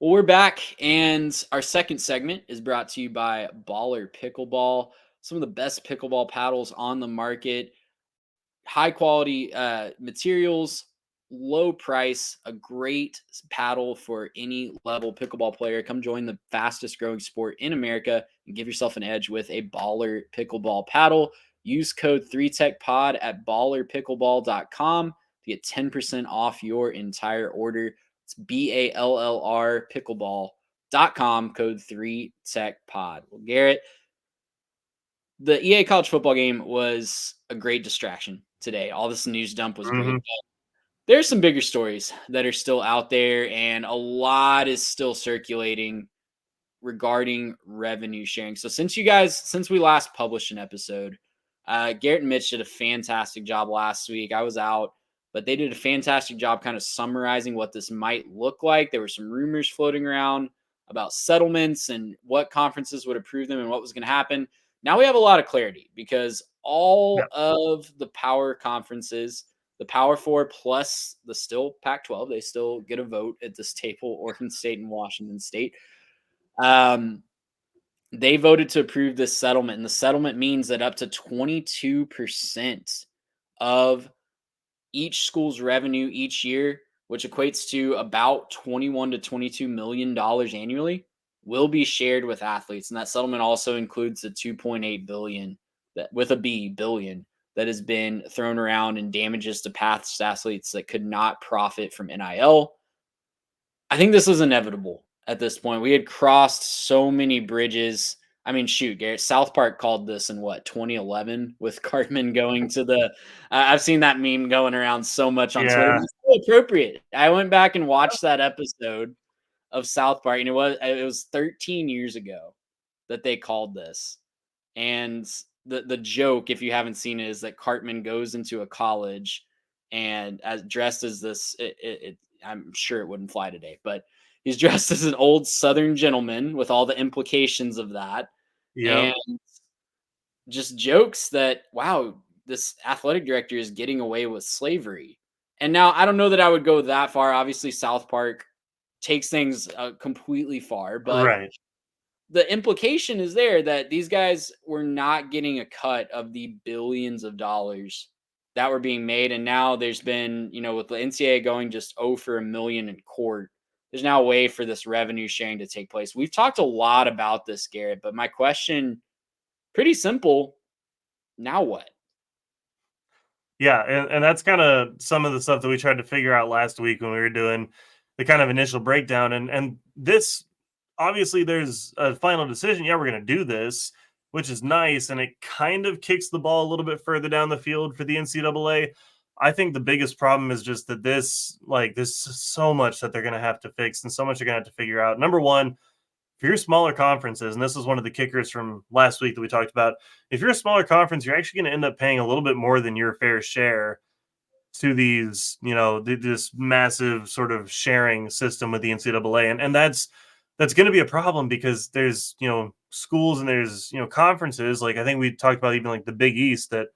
Well, we're back, and our second segment is brought to you by Baller Pickleball. Some of the best pickleball paddles on the market, high quality materials, low price, a great paddle for any level pickleball player. Come join the fastest growing sport in America and give yourself an edge with a Baller Pickleball paddle. Use code 3TechPod at ballerpickleball.com to get 10% off your entire order. It's BALLR pickleball.com, code 3TechPod. Well, Garrett, the EA college football game was a great distraction today. All this news dump was great. hmm But there's some bigger stories that are still out there, and a lot is still circulating regarding revenue sharing. So since we last published an episode, Garrett and Mitch did a fantastic job last week. I was out, but they did a fantastic job kind of summarizing what this might look like. There were some rumors floating around about settlements and what conferences would approve them and what was going to happen. Now we have a lot of clarity because Yeah. all of the power conferences, the Power Four plus the still Pac 12, they still get a vote at this table, Oregon State and Washington State. Um, they voted to approve this settlement, and the settlement means that up to 22% of each school's revenue each year, which equates to about 21 to 22 million dollars annually, will be shared with athletes. And that settlement also includes the 2.8 billion that with a B billion that has been thrown around in damages to past athletes that could not profit from NIL. I think this was inevitable at this point. We had crossed so many bridges. I mean, shoot, Garrett, South Park called this in what, 2011 with Cartman going to the. I've seen that meme going around so much on Twitter. Yeah. It's so appropriate. I went back and watched that episode of South Park, and it was 13 years ago that they called this. And the joke, if you haven't seen it, is that Cartman goes into a college and as dressed as this, I'm sure it wouldn't fly today, but he's dressed as an old Southern gentleman with all the implications of that, Yep. and just jokes that wow, this athletic director is getting away with slavery. And now I don't know that I would go that far. Obviously, South Park takes things completely far, but Right. the implication is there that these guys were not getting a cut of the billions of dollars that were being made. And now there's been, with the NCAA going just 0 for a million in court, there's now a way for this revenue sharing to take place. We've talked a lot about this, Garrett, but my question, pretty simple. Now what? Yeah, and that's kind of some of the stuff that we tried to figure out last week when we were doing the kind of initial breakdown. And this obviously there's a final decision. Yeah, we're going to do this, which is nice, and it kind of kicks the ball a little bit further down the field for the NCAA. I think the biggest problem is just that there's so much that they're going to have to fix and so much they're going to have to figure out. Number one, if you're smaller conferences, and this is one of the kickers from last week that we talked about, if you're a smaller conference, you're actually going to end up paying a little bit more than your fair share to these, this massive sort of sharing system with the NCAA, and that's going to be a problem because there's schools and there's conferences, like I think we talked about even like the Big East, that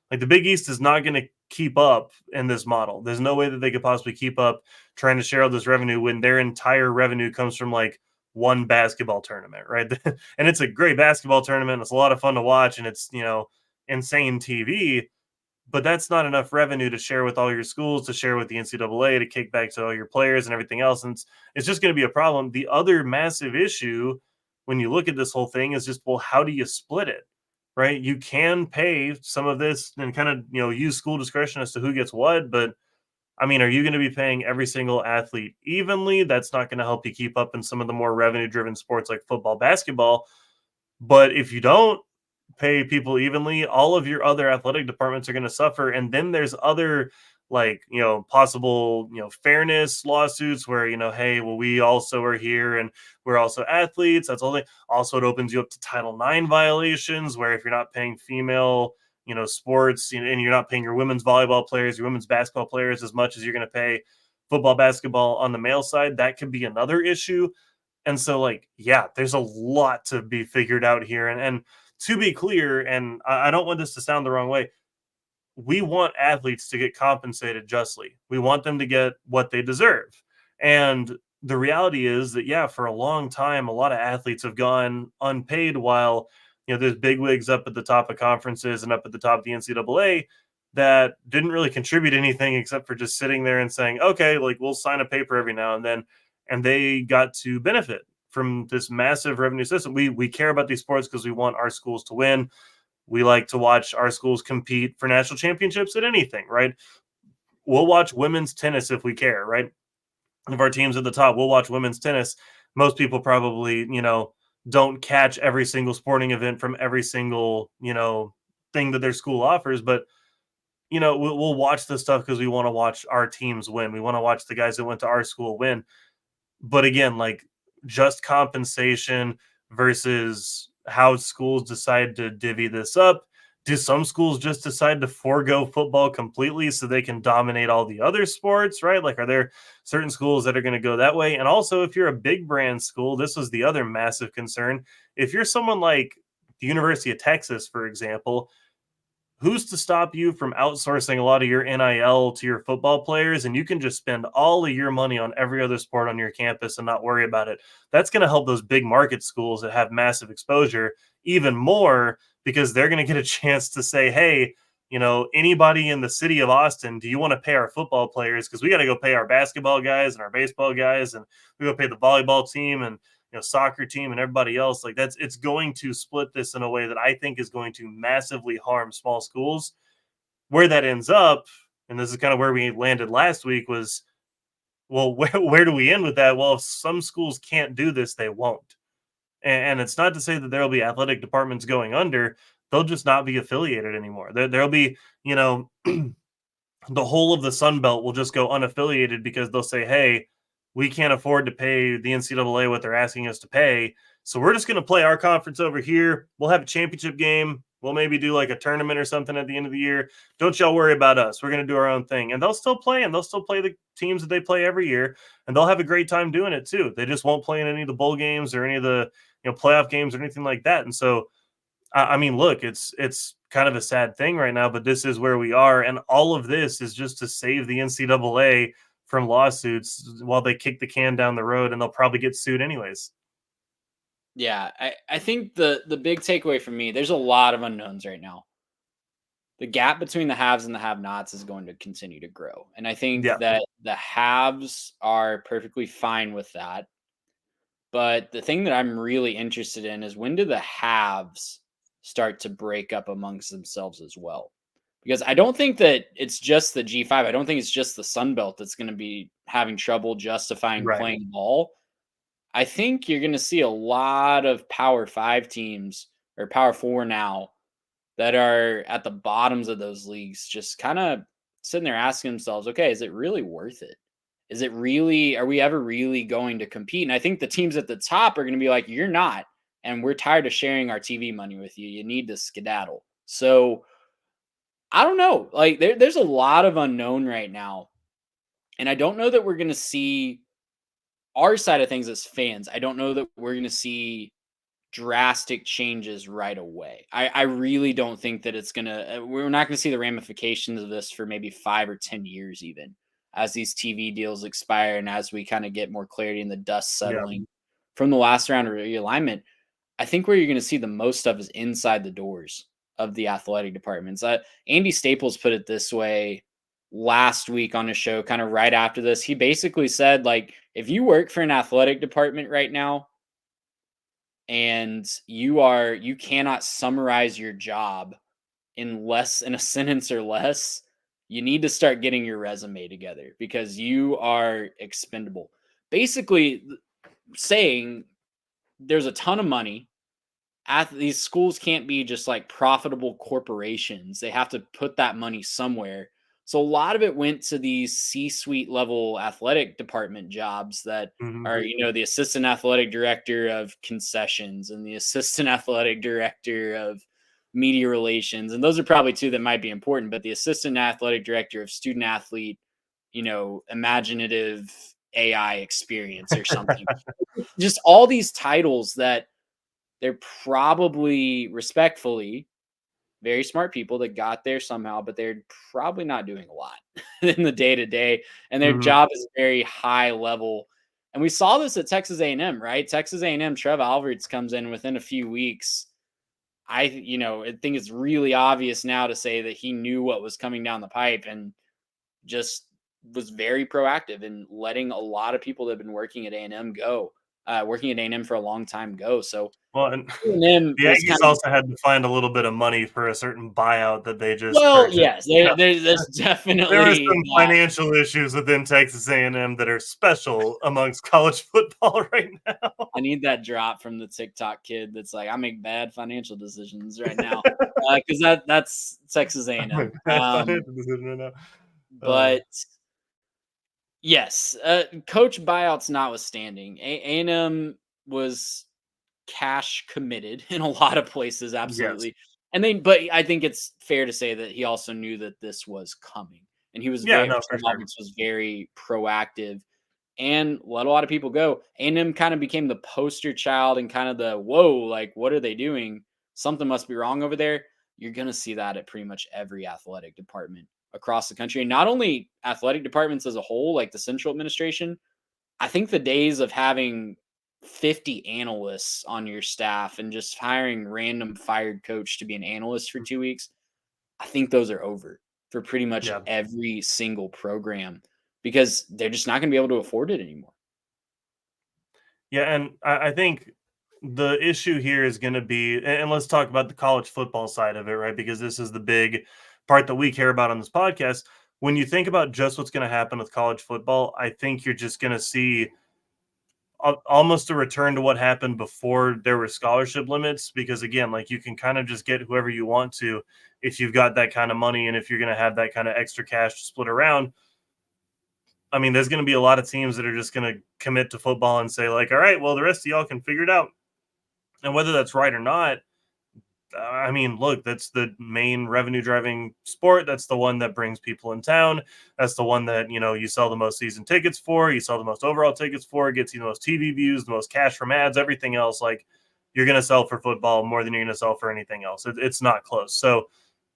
like the Big East is not going to keep up in this model. There's no way that they could possibly keep up trying to share all this revenue when their entire revenue comes from like one basketball tournament, right? And it's a great basketball tournament. It's a lot of fun to watch, and it's insane TV. But that's not enough revenue to share with all your schools, to share with the NCAA, to kick back to all your players and everything else. And it's just going to be a problem. The other massive issue when you look at this whole thing is just, well, how do you split it? Right? You can pay some of this and kind of use school discretion as to who gets what, but I mean, are you going to be paying every single athlete evenly? That's not going to help you keep up in some of the more revenue driven sports like football, basketball. But if you don't pay people evenly, all of your other athletic departments are going to suffer. And then there's other like, possible, fairness lawsuits where, hey, well, we also are here and we're also athletes. That's all. Also, it opens you up to Title IX violations where if you're not paying female, sports, and you're not paying your women's volleyball players, your women's basketball players as much as you're going to pay football, basketball on the male side, that could be another issue. And so, like, yeah, there's a lot to be figured out here. And to be clear, and I don't want this to sound the wrong way, we want athletes to get compensated justly. We want them to get what they deserve. And the reality is that, yeah, for a long time, a lot of athletes have gone unpaid while, there's bigwigs up at the top of conferences and up at the top of the NCAA that didn't really contribute anything except for just sitting there and saying, okay, like we'll sign a paper every now and then. And they got to benefit from this massive revenue system. We care about these sports because we want our schools to win. We like to watch our schools compete for national championships at anything, right? We'll watch women's tennis if we care, right? If our team's at the top, we'll watch women's tennis. Most people probably, don't catch every single sporting event from every single, thing that their school offers, but we'll watch this stuff because we want to watch our teams win. We want to watch the guys that went to our school win. But again, like just compensation versus how schools decide to divvy this up. Do some schools just decide to forego football completely so they can dominate all the other sports, right? Like, are there certain schools that are going to go that way? And also, if you're a big brand school, this was the other massive concern. If you're someone like the University of Texas, for example, who's to stop you from outsourcing a lot of your NIL to your football players, and you can just spend all of your money on every other sport on your campus and not worry about it? That's going to help those big market schools that have massive exposure even more, because they're going to get a chance to say, hey, anybody in the city of Austin, do you want to pay our football players? Because we got to go pay our basketball guys and our baseball guys, and we go pay the volleyball team and soccer team and everybody else. Like, it's going to split this in a way that I think is going to massively harm small schools. Where that ends up, and this is kind of where we landed last week, was, well, where do we end with that? Well, if some schools can't do this, they won't. And it's not to say that there'll be athletic departments going under. They'll just not be affiliated anymore. There'll be, the whole of the Sun Belt will just go unaffiliated because they'll say, hey, we can't afford to pay the NCAA what they're asking us to pay. So we're just going to play our conference over here. We'll have a championship game. We'll maybe do like a tournament or something at the end of the year. Don't y'all worry about us. We're going to do our own thing. And they'll still play, and they'll still play the teams that they play every year. And they'll have a great time doing it too. They just won't play in any of the bowl games or any of the playoff games or anything like that. And so, I mean, look, it's kind of a sad thing right now, but this is where we are. And all of this is just to save the NCAA from lawsuits while they kick the can down the road, and they'll probably get sued anyways. Yeah, I think the big takeaway for me, there's a lot of unknowns right now. The gap between the haves and the have-nots is going to continue to grow. And I think Yeah. that the haves are perfectly fine with that. But the thing that I'm really interested in is, when do the haves start to break up amongst themselves as well? Because I don't think that it's just the G5. I don't think it's just the Sun Belt that's going to be having trouble justifying Right. playing ball. I think you're going to see a lot of Power 5 teams, or Power 4 now, that are at the bottoms of those leagues just kind of sitting there asking themselves, okay, is it really worth it? Is it really, are we ever really going to compete? And I think the teams at the top are going to be like, you're not. And we're tired of sharing our TV money with you. You need to skedaddle. So I don't know. Like, there's a lot of unknown right now. And I don't know that we're going to see our side of things as fans. I don't know that we're going to see drastic changes right away. I really don't think that it's gonna. We're not gonna see the ramifications of this for maybe 5 or 10 years, even as these TV deals expire and as we kind of get more clarity and the dust Yeah. settling from the last round of realignment. I think where you're going to see the most stuff is inside the doors of the athletic departments. Andy Staples put it this way last week on his show, kind of right after this. He basically said, like, if you work for an athletic department right now, and you cannot summarize your job in a sentence or less, you need to start getting your resume together, because you are expendable. Basically saying there's a ton of money. These schools can't be just like profitable corporations. They have to put that money somewhere. So a lot of it went to these C-suite level athletic department jobs that Mhm. are, the assistant athletic director of concessions and the assistant athletic director of media relations. And those are probably two that might be important, but the assistant athletic director of student athlete, imaginative AI experience or something. Just all these titles that they're probably, respectfully, very smart people that got there somehow, but they're probably not doing a lot in the day to day. And their Mhm. job is very high level. And we saw this at Texas A&M, right? Texas A&M, Trev Alberts comes in within a few weeks. I think it's really obvious now to say that he knew what was coming down the pipe and just was very proactive in letting a lot of people that have been working at A&M go, working at A&M for a long time go. So Well, and A&M the was Aggies kind of, also had to find a little bit of money for a certain buyout that they just well, purchased. yes, Yeah. there's There were definitely some that. financial issues within Texas A&M that are special amongst college football right now. I need that drop from the TikTok kid that's like, I make bad financial decisions right now, because that's Texas A&M. Bad financial decision right now. But yes, coach buyouts notwithstanding, A&M was cash committed in a lot of places, Yes. absolutely. But I think it's fair to say that he also knew that this was coming, and he was Yeah, very no, for Trevor sure. Roberts was very proactive and let a lot of people go. A&M kind of became the poster child and kind of the whoa, like what are they doing? Something must be wrong over there. You're gonna see that at pretty much every athletic department across the country, and not only athletic departments as a whole, like the central administration. I think the days of having 50 analysts on your staff and just hiring random fired coach to be an analyst for 2 weeks, I think those are over for pretty much Yeah. every single program because they're just not going to be able to afford it anymore. Yeah, and I think the issue here is going to be, and let's talk about the college football side of it, right? Because this is the big part that we care about on this podcast. When you think about just what's going to happen with college football, I think you're just going to see almost a return to what happened before there were scholarship limits. Because again, like you can kind of just get whoever you want to if you've got that kind of money and if you're going to have that kind of extra cash to split around. I mean, there's going to be a lot of teams that are just going to commit to football and say, like, all right, well, the rest of y'all can figure it out. And whether that's right or not, I mean, look, that's the main revenue driving sport. That's the one that brings people in town. That's the one that, you sell the most season tickets for, you sell the most overall tickets for, it gets you the most TV views, the most cash from ads, everything else. Like, you're going to sell for football more than you're going to sell for anything else. It's not close. So,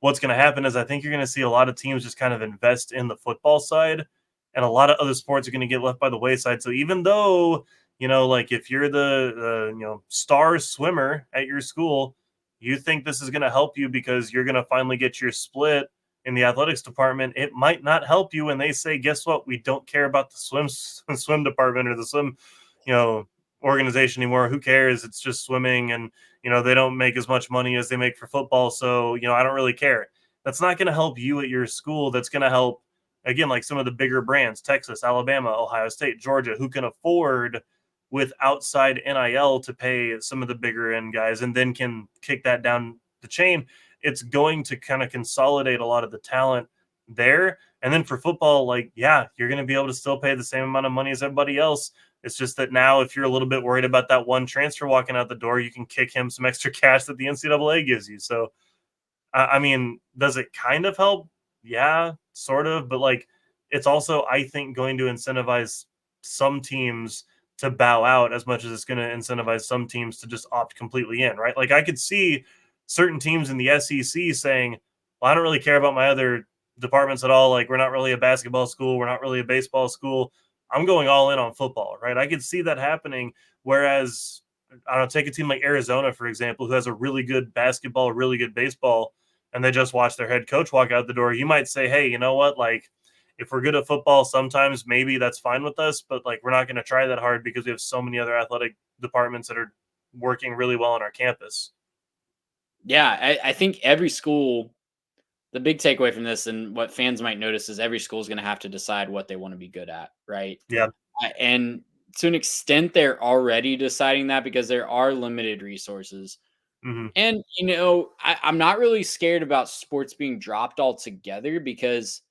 what's going to happen is I think you're going to see a lot of teams just kind of invest in the football side, and a lot of other sports are going to get left by the wayside. So, even though, like if you're the star swimmer at your school, you think this is going to help you because you're going to finally get your split in the athletics department, it might not help you when they say, guess what? We don't care about the swim department or the swim, you know, organization anymore. Who cares? It's just swimming, and they don't make as much money as they make for football. So, I don't really care. That's not going to help you at your school. That's going to help, again, like some of the bigger brands, Texas, Alabama, Ohio State, Georgia, who can afford with outside NIL to pay some of the bigger end guys and then can kick that down the chain. It's going to kind of consolidate a lot of the talent there. And then for football, like, yeah, you're going to be able to still pay the same amount of money as everybody else. It's just that now, if you're a little bit worried about that one transfer walking out the door, you can kick him some extra cash that the NCAA gives you. So, I mean, does it kind of help? Yeah, sort of. But like, it's also, I think, going to incentivize some teams to bow out as much as it's going to incentivize some teams to just opt completely in, right? Like, I could see certain teams in the SEC saying, well, I don't really care about my other departments at all. Like, we're not really a basketball school. We're not really a baseball school. I'm going all in on football, right? I could see that happening. Whereas, I don't know, take a team like Arizona, for example, who has a really good basketball, really good baseball, and they just watch their head coach walk out the door. You might say, hey, you know what? Like, if we're good at football, sometimes maybe that's fine with us, but like, we're not going to try that hard because we have so many other athletic departments that are working really well on our campus. Yeah, I think every school, the big takeaway from this and what fans might notice is every school is going to have to decide what they want to be good at, right? Yeah. And to an extent, they're already deciding that because there are limited resources. Hmm. And, I'm not really scared about sports being dropped altogether because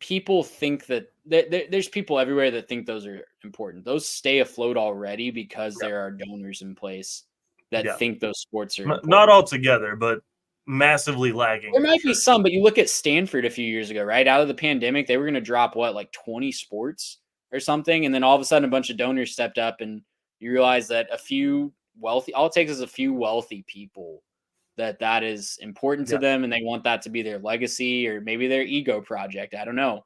people think that there's people everywhere that think those are important. Those stay afloat already because Yeah. there are donors in place that Yeah. think those sports are Not important. altogether, but massively lagging There for might be sure. some, but you look at Stanford a few years ago, right? Out of the pandemic, they were going to drop what, like 20 sports or something. And then all of a sudden, a bunch of donors stepped up, and you realize that a few all it takes is a few wealthy people that is important to Yeah. them, and they want that to be their legacy or maybe their ego project. I don't know.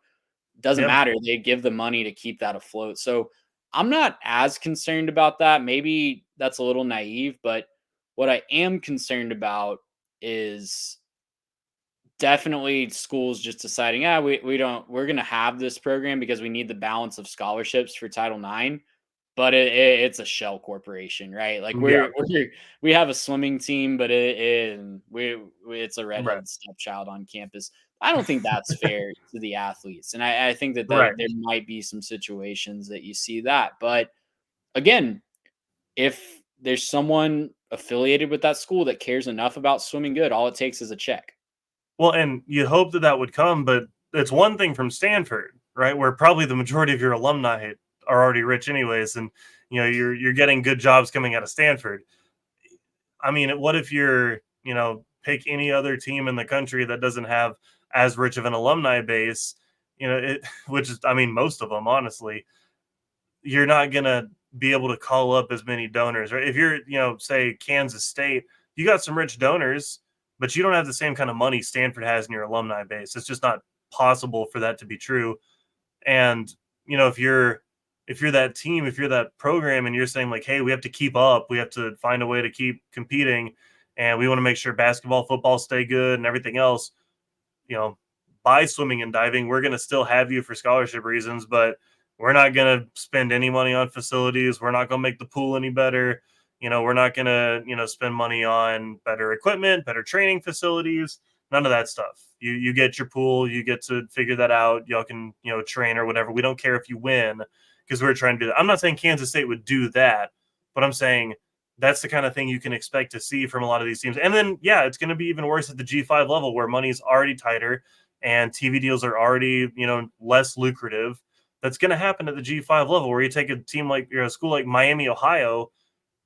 Doesn't Yeah. matter. They give the money to keep that afloat. So I'm not as concerned about that. Maybe that's a little naive, but what I am concerned about is definitely schools just deciding, yeah, we're gonna have this program because we need the balance of scholarships for Title IX, but it's a shell corporation, right? Like Yeah, we have a swimming team, but it's a right, redheaded stepchild on campus. I don't think that's fair to the athletes, and I think that right. there might be some situations that you see that, but again, if there's someone affiliated with that school that cares enough about swimming good, all it takes is a check. Well, and you hope that that would come, but it's one thing from Stanford, right, where probably the majority of your alumni are already rich anyways, and you're getting good jobs coming out of Stanford. I mean, what if you're, pick any other team in the country that doesn't have as rich of an alumni base, which is, I mean, most of them, honestly, you're not gonna be able to call up as many donors, right? If you're, say Kansas State, you got some rich donors, but you don't have the same kind of money Stanford has in your alumni base. It's just not possible for that to be true. And if you're that team, if you're that program, and you're saying like, hey, we have to keep up, we have to find a way to keep competing, and we want to make sure basketball, football stay good, and everything else, you know, by swimming and diving, we're going to still have you for scholarship reasons, but we're not going to spend any money on facilities. We're not going to make the pool any better. We're not going to, spend money on better equipment, better training facilities, none of that stuff. You get your pool, you get to figure that out. Y'all can, train or whatever. We don't care if you win because we're trying to do that. I'm not saying Kansas State would do that, but I'm saying that's the kind of thing you can expect to see from a lot of these teams. And then, yeah, it's going to be even worse at the G5 level where money's already tighter and TV deals are already, less lucrative. That's going to happen at the G5 level where you take a team like a school like Miami, Ohio,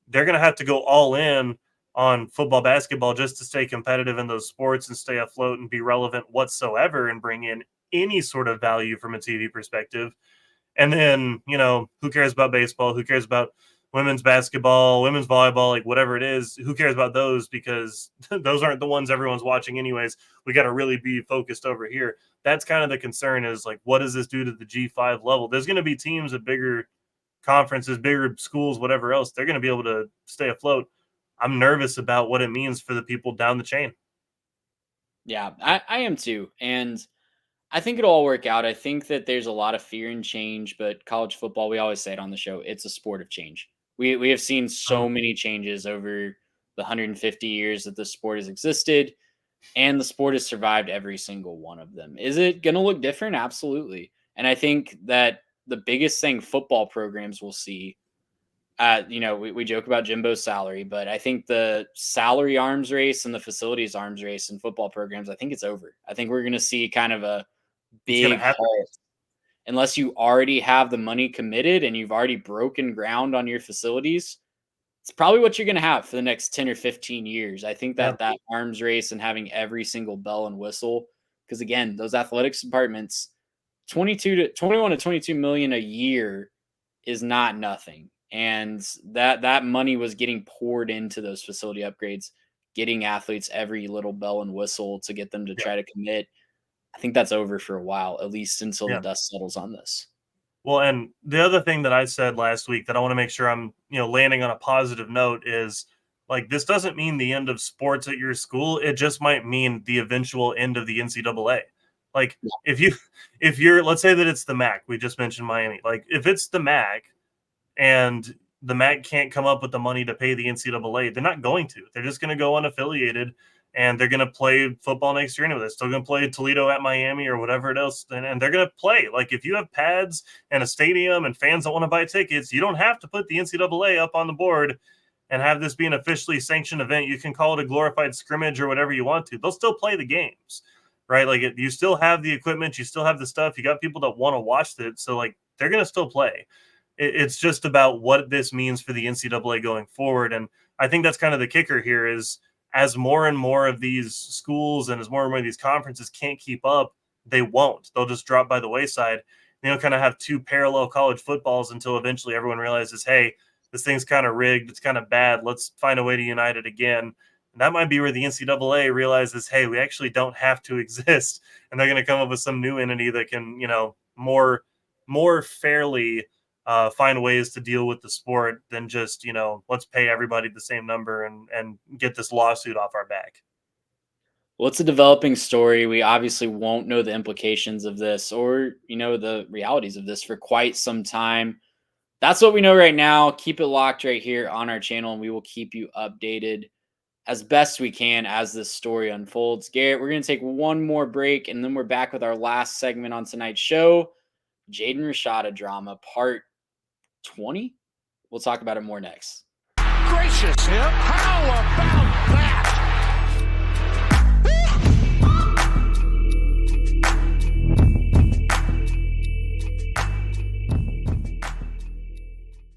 they're going to have to go all in on football, basketball just to stay competitive in those sports and stay afloat and be relevant whatsoever and bring in any sort of value from a TV perspective. And then, who cares about baseball? Who cares about women's basketball, women's volleyball, like whatever it is? Who cares about those? Because those aren't the ones everyone's watching, anyways. We got to really be focused over here. That's kind of the concern is like, what does this do to the G5 level? There's going to be teams at bigger conferences, bigger schools, whatever else. They're going to be able to stay afloat. I'm nervous about what it means for the people down the chain. Yeah, I am too. And I think it'll all work out. I think that there's a lot of fear and change, but college football, we always say it on the show, it's a sport of change. We have seen so many changes over the 150 years that the sport has existed, and the sport has survived every single one of them. Is it going to look different? Absolutely. And I think that the biggest thing football programs will see, we joke about Jimbo's salary, but I think the salary arms race and the facilities arms race in football programs, I think it's over. I think we're going to see kind of a It's going to big happen. halt unless you already have the money committed and you've already broken ground on your facilities. It's probably what you're going to have for the next 10 or 15 years. I think Yeah. that that arms race and having every single bell and whistle, because again, those athletics departments, 22 to 21 to 22 million a year is not nothing. And that money was getting poured into those facility upgrades, getting athletes every little bell and whistle to get them to Yeah. try to commit. I think that's over for a while, at least until the Yeah. dust settles on this. Well, and the other thing that I said last week that I want to make sure I'm, landing on a positive note is like this doesn't mean the end of sports at your school. It just might mean the eventual end of the NCAA. Like if you're let's say that it's the MAC, we just mentioned Miami. Like if it's the MAC and the MAC can't come up with the money to pay the NCAA, they're not going to. They're just going to go unaffiliated and they're going to play football next year anyway. They're still going to play Toledo at Miami or whatever else, and they're going to play. Like if you have pads and a stadium and fans that want to buy tickets, you don't have to put the NCAA up on the board and have this be an officially sanctioned event. You can call it a glorified scrimmage or whatever you want to. They'll still play the games, right? Like you still have the equipment, you still have the stuff. You got people that want to watch it, so like they're going to still play. It's just about what this means for the NCAA going forward. And I think that's kind of the kicker here is as more and more of these schools and as more and more of these conferences can't keep up, they won't. They'll just drop by the wayside. Kind of have two parallel college footballs until eventually everyone realizes, hey, this thing's kind of rigged. It's kind of bad. Let's find a way to unite it again. And that might be where the NCAA realizes, hey, we actually don't have to exist. And they're going to come up with some new entity that can, more fairly find ways to deal with the sport than just, let's pay everybody the same number and get this lawsuit off our back. Well, it's a developing story. We obviously won't know the implications of this or, the realities of this for quite some time. That's what we know right now. Keep it locked right here on our channel, and we will keep you updated as best we can as this story unfolds. Garrett, we're going to take one more break, and then we're back with our last segment on tonight's show, Jaden Rashada drama, part 20. We'll talk about it more next. Gracious hip power.